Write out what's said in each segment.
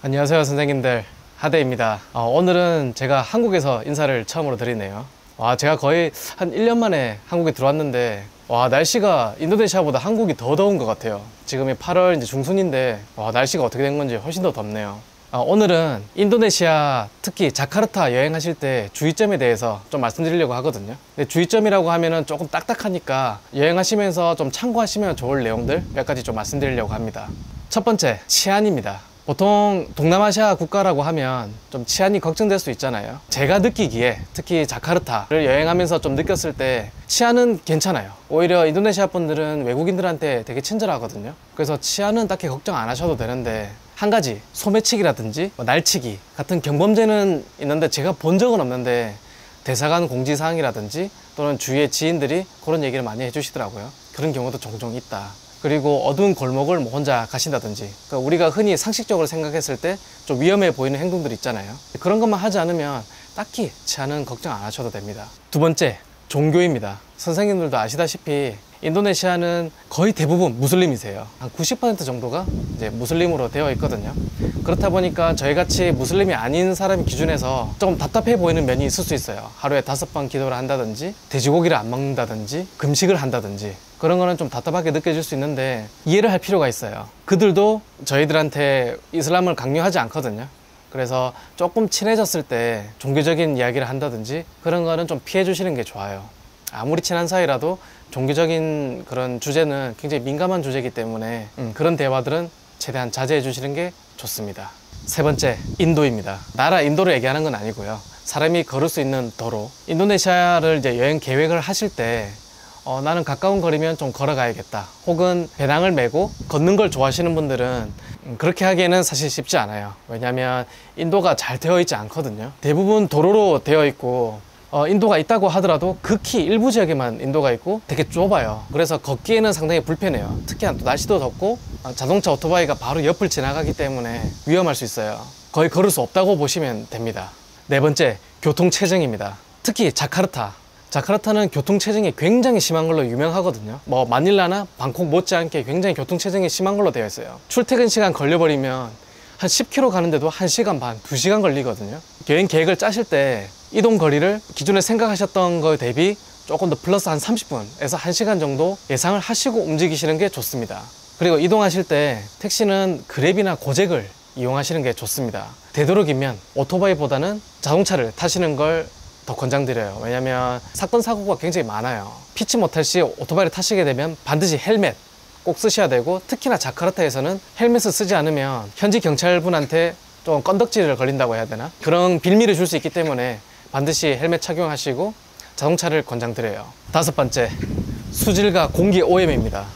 안녕하세요 선생님들, 하대입니다. 오늘은 제가 한국에서 인사를 처음으로 드리네요. 제가 거의 한 1년 만에 한국에 들어왔는데 날씨가 인도네시아보다 한국이 더 더운 것 같아요. 지금이 8월 이제 중순인데 날씨가 어떻게 된 건지 훨씬 더 덥네요. 오늘은 인도네시아, 특히 자카르타 여행하실 때 주의점에 대해서 좀 말씀드리려고 하거든요. 근데 주의점이라고 하면은 조금 딱딱하니까 여행하시면서 좀 참고하시면 좋을 내용들 몇 가지 좀 말씀드리려고 합니다. 첫 번째, 치안입니다. 보통 동남아시아 국가라고 하면 좀 치안이 걱정될 수 있잖아요. 제가 느끼기에 특히 자카르타를 여행하면서 좀 느꼈을 때 치안은 괜찮아요. 오히려 인도네시아 분들은 외국인들한테 되게 친절하거든요. 그래서 치안은 딱히 걱정 안 하셔도 되는데, 한 가지 소매치기라든지 날치기 같은 경범죄는 있는데 제가 본 적은 없는데 대사관 공지사항이라든지 또는 주위의 지인들이 그런 얘기를 많이 해주시더라고요. 그런 경우도 종종 있다. 그리고 어두운 골목을 혼자 가신다든지, 그러니까 우리가 흔히 상식적으로 생각했을 때 좀 위험해 보이는 행동들 있잖아요. 그런 것만 하지 않으면 딱히 치안은 걱정 안 하셔도 됩니다. 두 번째, 종교입니다. 선생님들도 아시다시피 인도네시아는 거의 대부분 무슬림이세요. 한 90% 정도가 이제 무슬림으로 되어 있거든요. 그렇다 보니까 저희같이 무슬림이 아닌 사람 기준에서 조금 답답해 보이는 면이 있을 수 있어요. 하루에 5번 기도를 한다든지, 돼지고기를 안 먹는다든지, 금식을 한다든지, 그런 거는 좀 답답하게 느껴질 수 있는데 이해를 할 필요가 있어요. 그들도 저희들한테 이슬람을 강요하지 않거든요. 그래서 조금 친해졌을 때 종교적인 이야기를 한다든지 그런 거는 좀 피해 주시는 게 좋아요. 아무리 친한 사이라도 종교적인 그런 주제는 굉장히 민감한 주제이기 때문에 그런 대화들은 최대한 자제해 주시는 게 좋습니다. 세 번째, 인도입니다. 나라 인도를 얘기하는 건 아니고요. 사람이 걸을 수 있는 도로. 인도네시아를 이제 여행 계획을 하실 때 나는 가까운 거리면 좀 걸어가야겠다, 혹은 배낭을 메고 걷는 걸 좋아하시는 분들은 그렇게 하기에는 사실 쉽지 않아요. 왜냐하면 인도가 잘 되어 있지 않거든요. 대부분 도로로 되어 있고, 인도가 있다고 하더라도 극히 일부 지역에만 인도가 있고 되게 좁아요. 그래서 걷기에는 상당히 불편해요. 특히 또 날씨도 덥고 자동차, 오토바이가 바로 옆을 지나가기 때문에 위험할 수 있어요. 거의 걸을 수 없다고 보시면 됩니다. 네 번째, 교통체증입니다. 특히 자카르타는 교통체증이 굉장히 심한 걸로 유명하거든요. 마닐라나 방콕 못지않게 굉장히 교통체증이 심한 걸로 되어 있어요. 출퇴근 시간 걸려버리면 한 10km 가는데도 1시간 반, 2시간 걸리거든요. 여행 계획을 짜실 때 이동 거리를 기존에 생각하셨던 거 대비 조금 더 플러스 한 30분에서 1시간 정도 예상을 하시고 움직이시는 게 좋습니다. 그리고 이동하실 때 택시는 그랩이나 고잭을 이용하시는 게 좋습니다. 되도록이면 오토바이보다는 자동차를 타시는 걸 더 권장드려요. 왜냐면 사건 사고가 굉장히 많아요. 피치 못할 시 오토바이를 타시게 되면 반드시 헬멧 꼭 쓰셔야 되고, 특히나 자카르타에서는 헬멧을 쓰지 않으면 현지 경찰분한테 좀 건덕지를 걸린다고 해야 되나, 그런 빌미를 줄 수 있기 때문에 반드시 헬멧 착용하시고 자동차를 권장드려요. 다섯 번째, 수질과 공기 오염입니다.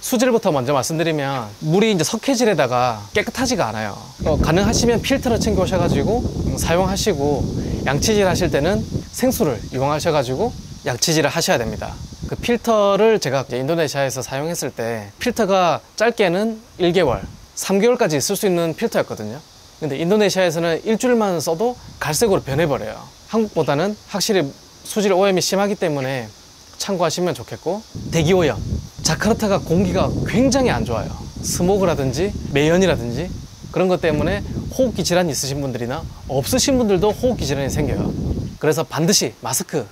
수질부터 먼저 말씀드리면 물이 이제 석회질에다가 깨끗하지가 않아요. 가능하시면 필터를 챙겨 오셔가지고 사용하시고, 양치질 하실 때는 생수를 이용하셔가지고 양치질을 하셔야 됩니다. 그 필터를 제가 인도네시아에서 사용했을 때 필터가 짧게는 1개월, 3개월까지 쓸 수 있는 필터였거든요. 근데 인도네시아에서는 일주일만 써도 갈색으로 변해버려요. 한국보다는 확실히 수질 오염이 심하기 때문에 참고하시면 좋겠고, 대기오염. 자카르타가 공기가 굉장히 안 좋아요. 스모그라든지 매연이라든지 그런 것 때문에 호흡기 질환이 있으신 분들이나 없으신 분들도 호흡기 질환이 생겨요. 그래서 반드시 마스크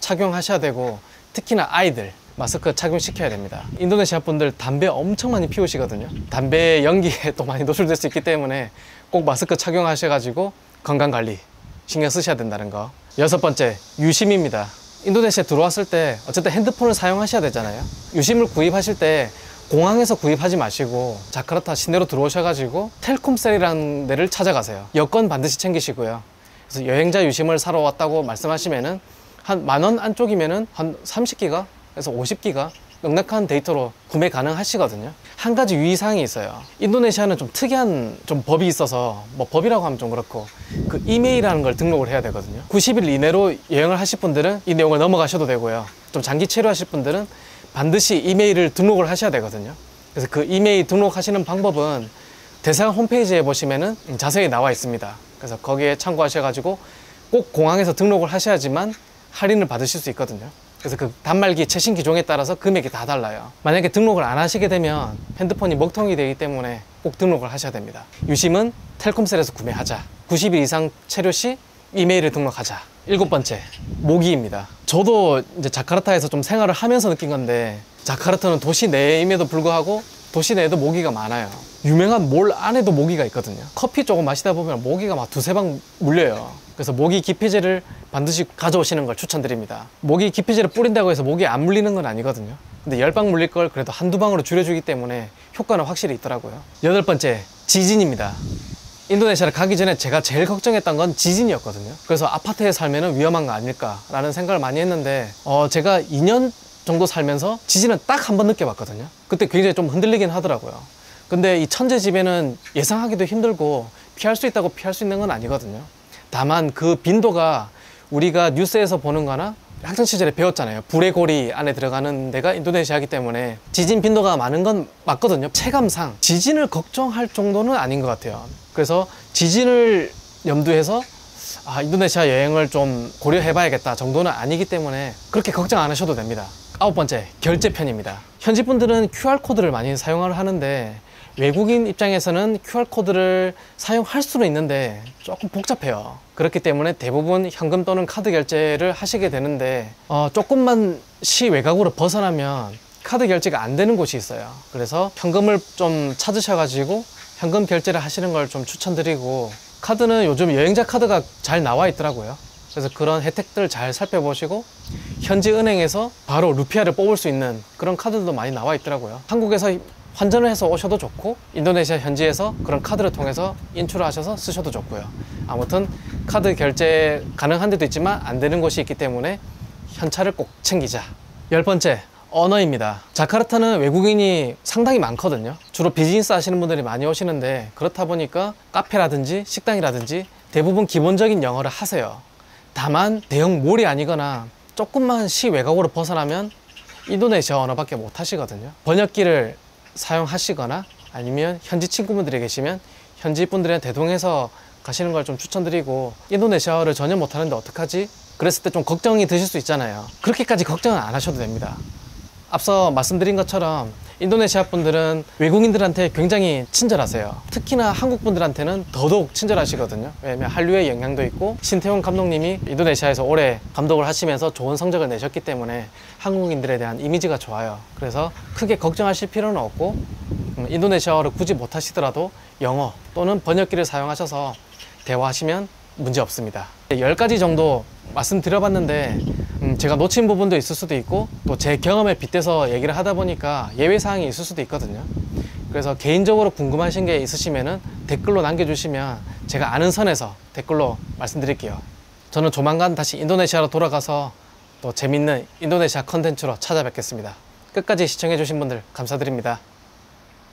착용하셔야 되고, 특히나 아이들 마스크 착용시켜야 됩니다. 인도네시아 분들 담배 엄청 많이 피우시거든요. 담배 연기에 또 많이 노출될 수 있기 때문에 꼭 마스크 착용하셔가지고 건강관리 신경 쓰셔야 된다는 거. 여섯 번째, 유심입니다. 인도네시아 들어왔을 때 어쨌든 핸드폰을 사용하셔야 되잖아요. 유심을 구입하실 때 공항에서 구입하지 마시고 자카르타 시내로 들어오셔가지고 텔콤셀이라는 데를 찾아가세요. 여권 반드시 챙기시고요. 그래서 여행자 유심을 사러 왔다고 말씀하시면은 한 10,000원 안쪽이면은 한 30기가 에서 50기가 넉넉한 데이터로 구매 가능하시거든요. 한 가지 유의사항이 있어요. 인도네시아는 좀 특이한 법이 있어서, 법이라고 하면 좀 그렇고, 그 이메일이라는 걸 등록을 해야 되거든요. 90일 이내로 여행을 하실 분들은 이 내용을 넘어가셔도 되고요. 좀 장기 체류하실 분들은 반드시 이메일을 등록을 하셔야 되거든요. 그래서 그 이메일 등록하시는 방법은 대사관 홈페이지에 보시면은 자세히 나와 있습니다. 그래서 거기에 참고하셔가지고 꼭 공항에서 등록을 하셔야지만 할인을 받으실 수 있거든요. 그래서 그 단말기 최신 기종에 따라서 금액이 다 달라요. 만약에 등록을 안 하시게 되면 핸드폰이 먹통이 되기 때문에 꼭 등록을 하셔야 됩니다. 유심은 텔콤셀에서 구매하자. 90일 이상 체류 시 이메일을 등록하자. 7번째, 모기입니다. 저도 이제 자카르타에서 좀 생활을 하면서 느낀 건데, 자카르타는 도시 내임에도 불구하고 도시 내에도 모기가 많아요. 유명한 몰 안에도 모기가 있거든요. 커피 조금 마시다 보면 모기가 막 두세 방 물려요. 그래서 모기 기피제를 반드시 가져오시는 걸 추천드립니다. 모기 기피제를 뿌린다고 해서 모기 안 물리는 건 아니거든요. 근데 10방 물릴 걸 그래도 한두 방으로 줄여주기 때문에 효과는 확실히 있더라고요. 8번째, 지진입니다. 인도네시아를 가기 전에 제가 제일 걱정했던 건 지진이었거든요. 그래서 아파트에 살면 위험한 거 아닐까라는 생각을 많이 했는데 제가 2년 정도 살면서 지진은 딱 한 번 느껴봤거든요. 그때 굉장히 좀 흔들리긴 하더라고요. 근데 이 천재지변은 예상하기도 힘들고 피할 수 있다고 피할 수 있는 건 아니거든요. 다만 그 빈도가 우리가 뉴스에서 보는 거나 학창시절에 배웠잖아요. 불의 고리 안에 들어가는 데가 인도네시아이기 때문에 지진 빈도가 많은 건 맞거든요. 체감상 지진을 걱정할 정도는 아닌 것 같아요. 그래서 지진을 염두해서 인도네시아 여행을 좀 고려해봐야겠다 정도는 아니기 때문에 그렇게 걱정 안 하셔도 됩니다. 9번째, 결제편입니다. 현지 분들은 QR코드를 많이 사용을 하는데 외국인 입장에서는 QR코드를 사용할 수는 있는데 조금 복잡해요. 그렇기 때문에 대부분 현금 또는 카드 결제를 하시게 되는데 조금만 시 외곽으로 벗어나면 카드 결제가 안 되는 곳이 있어요. 그래서 현금을 좀 찾으셔가지고 현금 결제를 하시는 걸 좀 추천드리고, 카드는 요즘 여행자 카드가 잘 나와 있더라고요. 그래서 그런 혜택들 잘 살펴보시고 현지 은행에서 바로 루피아를 뽑을 수 있는 그런 카드도 많이 나와 있더라고요. 한국에서 환전을 해서 오셔도 좋고 인도네시아 현지에서 그런 카드를 통해서 인출을 하셔서 쓰셔도 좋고요. 아무튼 카드 결제 가능한 데도 있지만 안 되는 곳이 있기 때문에 현찰을 꼭 챙기자. 10번째, 언어입니다. 자카르타는 외국인이 상당히 많거든요. 주로 비즈니스 하시는 분들이 많이 오시는데 그렇다 보니까 카페라든지 식당이라든지 대부분 기본적인 영어를 하세요. 다만 대형 몰이 아니거나 조금만 시 외곽으로 벗어나면 인도네시아 언어밖에 못 하시거든요. 번역기를 사용하시거나 아니면 현지 친구분들이 계시면 현지 분들한테 대동해서 가시는 걸 좀 추천드리고, 인도네시아어를 전혀 못하는데 어떡하지? 그랬을 때 좀 걱정이 드실 수 있잖아요. 그렇게까지 걱정은 안 하셔도 됩니다. 앞서 말씀드린 것처럼 인도네시아 분들은 외국인들한테 굉장히 친절하세요. 특히나 한국 분들한테는 더더욱 친절하시거든요. 왜냐면 한류의 영향도 있고 신태용 감독님이 인도네시아에서 오래 감독을 하시면서 좋은 성적을 내셨기 때문에 한국인들에 대한 이미지가 좋아요. 그래서 크게 걱정하실 필요는 없고 인도네시아어를 굳이 못하시더라도 영어 또는 번역기를 사용하셔서 대화하시면 문제 없습니다. 10가지 정도 말씀드려봤는데 제가 놓친 부분도 있을 수도 있고 또 제 경험에 빗대서 얘기를 하다 보니까 예외사항이 있을 수도 있거든요. 그래서 개인적으로 궁금하신 게 있으시면 댓글로 남겨주시면 제가 아는 선에서 댓글로 말씀드릴게요. 저는 조만간 다시 인도네시아로 돌아가서 또 재밌는 인도네시아 컨텐츠로 찾아뵙겠습니다. 끝까지 시청해주신 분들 감사드립니다.